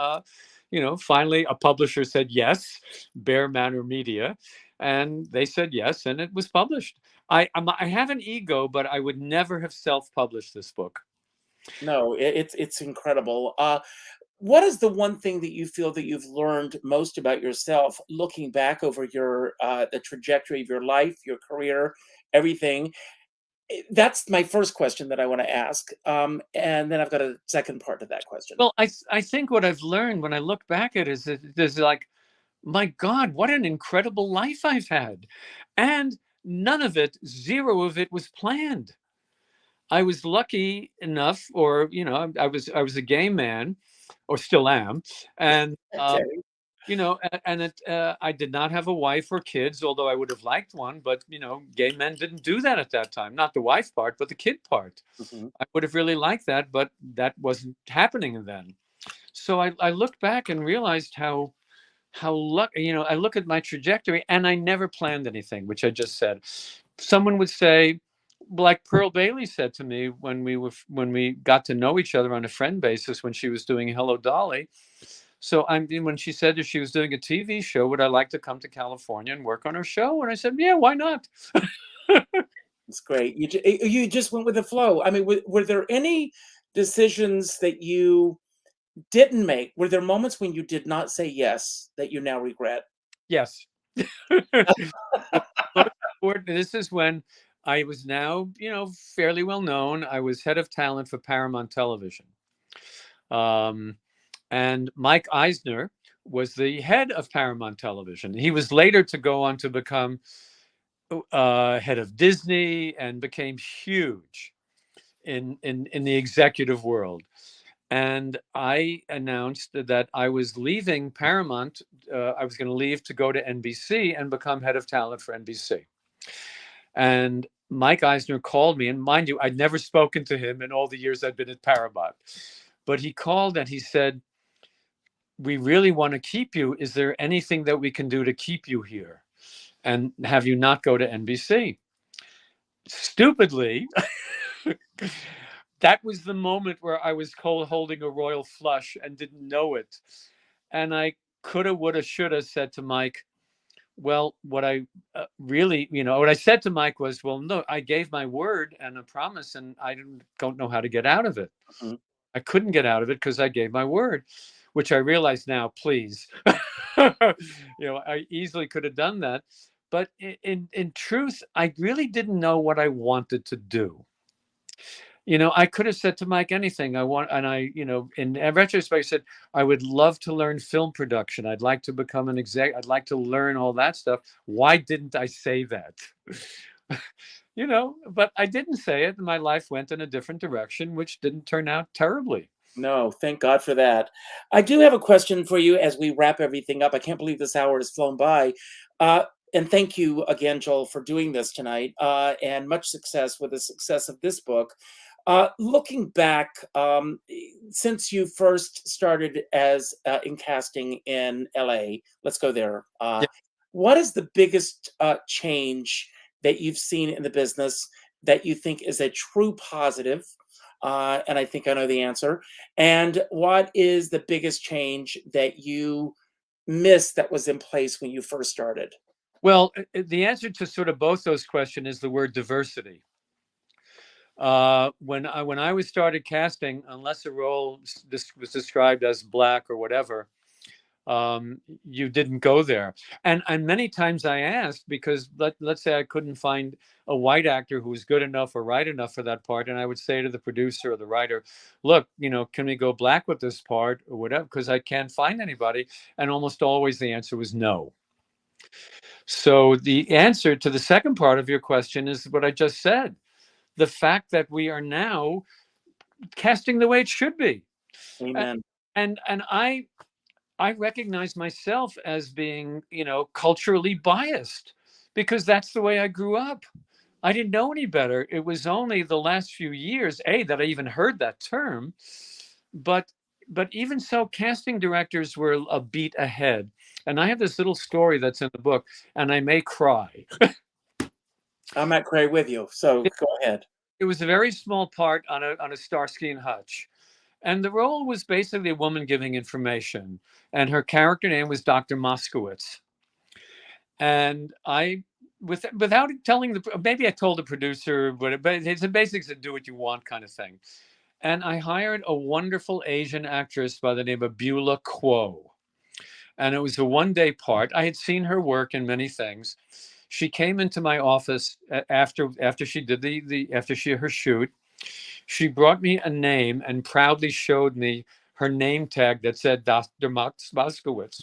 finally a publisher said yes, Bear Manor Media. And they said yes, and it was published. I have an ego, but I would never have self-published this book. No, it's incredible. What is the one thing that you feel that you've learned most about yourself, looking back over your the trajectory of your life, your career, everything? That's my first question that I want to ask, and then I've got a second part to that question. Well, I think what I've learned when I look back at it is that there's like, my God, what an incredible life I've had, and zero of it was planned. I was lucky enough, or I was a gay man, or still am, and Okay. I did not have a wife or kids, although I would have liked one. But gay men didn't do that at that time. Not the wife part, but the kid part. Mm-hmm. I would have really liked that, but that wasn't happening then. So I looked back and realized how lucky. I look at my trajectory, and I never planned anything, which I just said. Someone would say, like Pearl Bailey said to me when we got to know each other on a friend basis when she was doing Hello Dolly. So when she said that she was doing a TV show, would I like to come to California and work on her show? And I said, yeah, why not? It's great. You just went with the flow. I mean, were there any decisions that you didn't make? Were there moments when you did not say yes that you now regret? Yes. This is when I was now, fairly well known. I was head of talent for Paramount Television. And Mike Eisner was the head of Paramount Television. He was later to go on to become head of Disney and became huge in the executive world. And I announced that I was leaving Paramount. I was going to leave to go to NBC and become head of talent for NBC. And Mike Eisner called me, and mind you, I'd never spoken to him in all the years I'd been at Paramount. But he called and he said, "We really want to keep you. Is there anything that we can do to keep you here and have you not go to NBC?" Stupidly, that was the moment where I was holding a royal flush and didn't know it. And I coulda, woulda, shoulda said to Mike, well, what I really, what I said to Mike was, well, no, I gave my word and a promise, and I don't know how to get out of it. Mhm. I couldn't get out of it because I gave my word, which I realize now, please, I easily could have done that. But in truth, I really didn't know what I wanted to do. I could have said to Mike anything I want. And in retrospect, I said, I would love to learn film production. I'd like to become an exec. I'd like to learn all that stuff. Why didn't I say that? But I didn't say it. And my life went in a different direction, which didn't turn out terribly. No, thank God for that. I do have a question for you as we wrap everything up. I can't believe this hour has flown by. And thank you again, Joel, for doing this tonight, and much success with the success of this book. Looking back, since you first started as in casting in LA, let's go there. Yeah. What is the biggest change that you've seen in the business that you think is a true positive? And I think I know the answer. And what is the biggest change that you missed that was in place when you first started? Well, the answer to sort of both those questions is the word diversity. When I was started casting, unless a role this was described as black or whatever, you didn't go there. And many times I asked, because let's say I couldn't find a white actor who was good enough or right enough for that part, and I would say to the producer or the writer, look, can we go black with this part or whatever, because I can't find anybody. And almost always the answer was no. So the answer to the second part of your question is what I just said. The fact that we are now casting the way it should be. Amen. And I recognize myself as being, culturally biased, because that's the way I grew up. I didn't know any better. It was only the last few years, that I even heard that term. But even so, casting directors were a beat ahead. And I have this little story that's in the book, and I may cry. I'm at cry with you, so go ahead. It was a very small part on a Starsky and Hutch. And the role was basically a woman giving information. And her character name was Dr. Moskowitz. And I, without telling maybe I told the producer, but it's a basics of do what you want kind of thing. And I hired a wonderful Asian actress by the name of Beulah Kuo. And it was a one-day part. I had seen her work in many things. She came into my office after she did her shoot. She brought me a name and proudly showed me her name tag that said Dr. Moskowitz.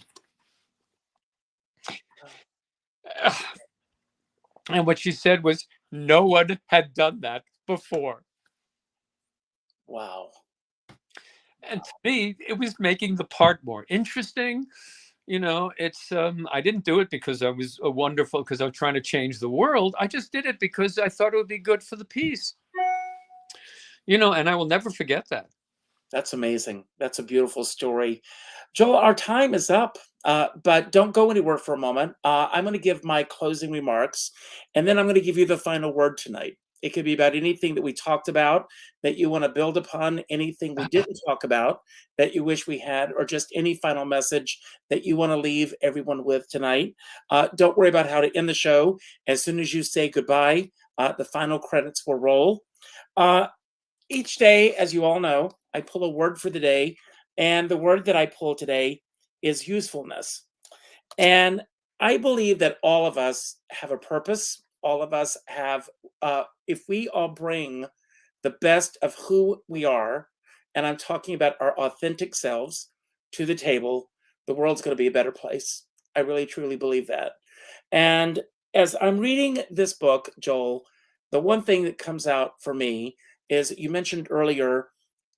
And what she said was, no one had done that before. Wow. And to me, it was making the part more interesting. It's I didn't do it because I was because I was trying to change the world. I just did it because I thought it would be good for the piece. And I will never forget that. That's amazing. That's a beautiful story. Joel, our time is up, but don't go anywhere for a moment. I'm going to give my closing remarks, and then I'm going to give you the final word tonight. It could be about anything that we talked about that you want to build upon, anything we didn't talk about that you wish we had, or just any final message that you want to leave everyone with tonight. Don't worry about how to end the show. As soon as you say goodbye, the final credits will roll. Each day, as you all know, I pull a word for the day, and the word that I pull today is usefulness. And I believe that all of us have a purpose. All of us have, if we all bring the best of who we are, and I'm talking about our authentic selves, to the table, the world's going to be a better place. I really, truly believe that. And as I'm reading this book, Joel, the one thing that comes out for me is, you mentioned earlier,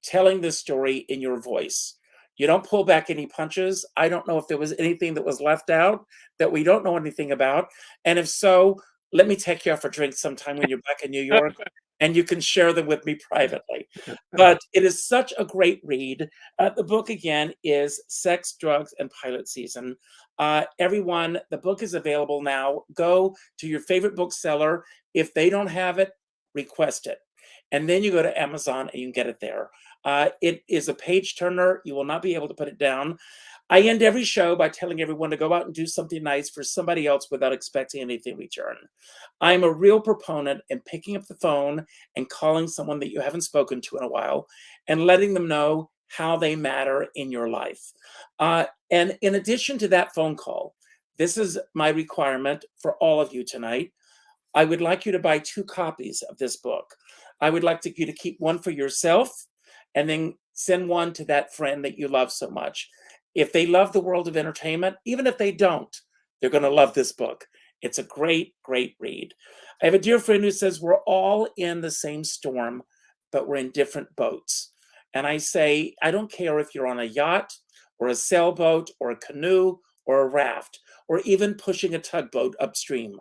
telling this story in your voice. You don't pull back any punches. I don't know if there was anything that was left out that we don't know anything about. And if so, let me take you out for drinks sometime when you're back in New York, and you can share them with me privately. But it is such a great read. The book, again, is Sex, Drugs, and Pilot Season. Everyone, the book is available now. Go to your favorite bookseller. If they don't have it, request it. And then you go to Amazon and you can get it there. It is a page turner. You will not be able to put it down. I end every show by telling everyone to go out and do something nice for somebody else without expecting anything in return. I'm a real proponent in picking up the phone and calling someone that you haven't spoken to in a while and letting them know how they matter in your life. And in addition to that phone call, this is my requirement for all of you tonight. I would like you to buy 2 copies of this book. I would like you to keep one for yourself and then send one to that friend that you love so much. If they love the world of entertainment, even if they don't, they're going to love this book. It's a great, great read. I have a dear friend who says we're all in the same storm, but we're in different boats. And I say, I don't care if you're on a yacht or a sailboat or a canoe or a raft, or even pushing a tugboat upstream.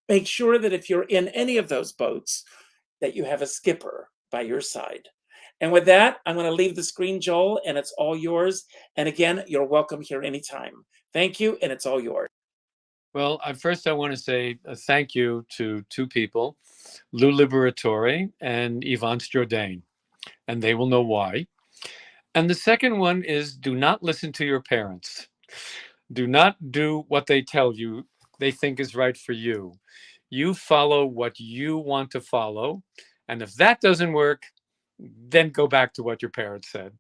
Make sure that if you're in any of those boats, that you have a skipper by your side. And with that, I'm going to leave the screen, Joel, and it's all yours. And again, you're welcome here anytime. Thank you, and it's all yours. Well, first I want to say thank you to 2 people, Lou Liberatore and Yvonne Jourdain, and they will know why. And the second one is, do not listen to your parents. Do not do what they tell you they think is right for you. You follow what you want to follow. And if that doesn't work, then go back to what your parents said.